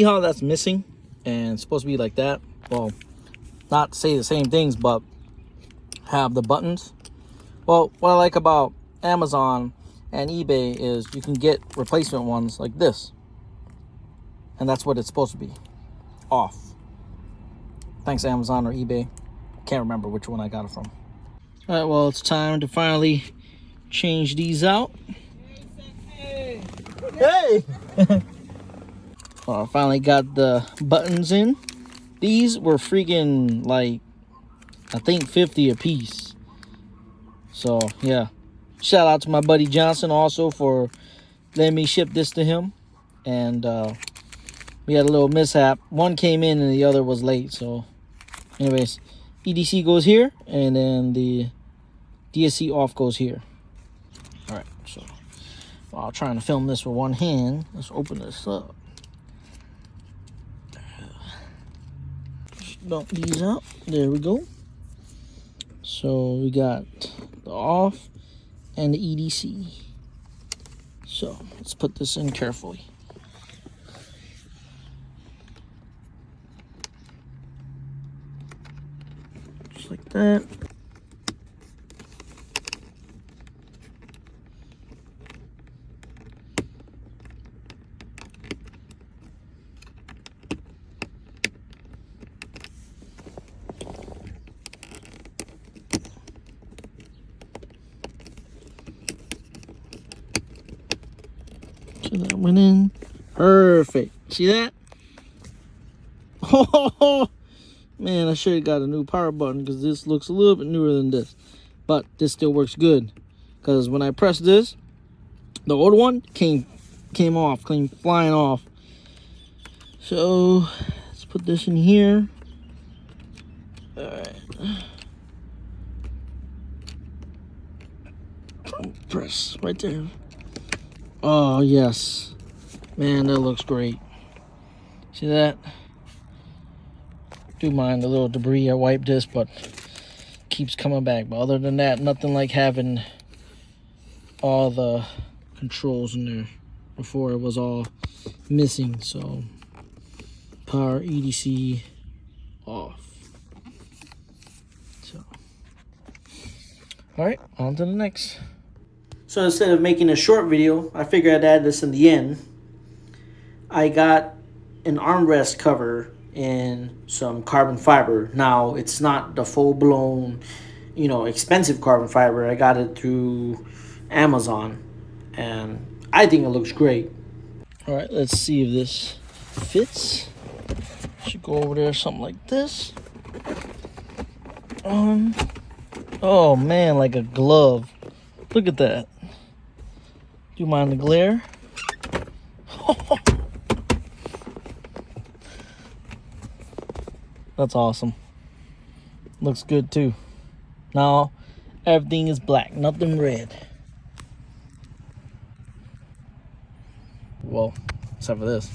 See how that's missing and it's supposed to be like that? Well, not say the same things, but have the buttons. Well, what I like about Amazon and eBay is you can get replacement ones like this, and that's what it's supposed to be, off. Thanks Amazon or eBay. Can't remember which one I got it from. All right, well, it's time to finally change these out. Hey! Well, I finally got the buttons in. These were freaking like, I think 50 a piece. So yeah, shout out to my buddy Johnson also for letting me ship this to him. And we had a little mishap. One came in and the other was late. So anyways, EDC goes here and then the DSC off goes here. All right, so while trying to film this with one hand, let's open this up. Just dump these out. There we go. So we got the off and the EDC. So let's put this in carefully. Just like that. So that went in. Perfect. See that? Oh, man, I should have got a new power button because this looks a little bit newer than this. But this still works good. Because when I pressed this, the old one came off, came flying off. So let's put this in here. Alright. Press right there. Oh, yes. Man, that looks great. See that? Do mind the little debris. I wiped this, but keeps coming back. But other than that, nothing like having all the controls in there. Before it was all missing. So, power, EDC, off. So, alright, on to the next. So instead of making a short video, I figured I'd add this in the end. I got an armrest cover in some carbon fiber. Now, it's not the full-blown, you know, expensive carbon fiber. I got it through Amazon, and I think it looks great. All right, let's see if this fits. Should go over there something like this. Oh man, like a glove. Look at that. Do you mind the glare? That's awesome. Looks good too. Now everything is black, nothing red. Well, except for this.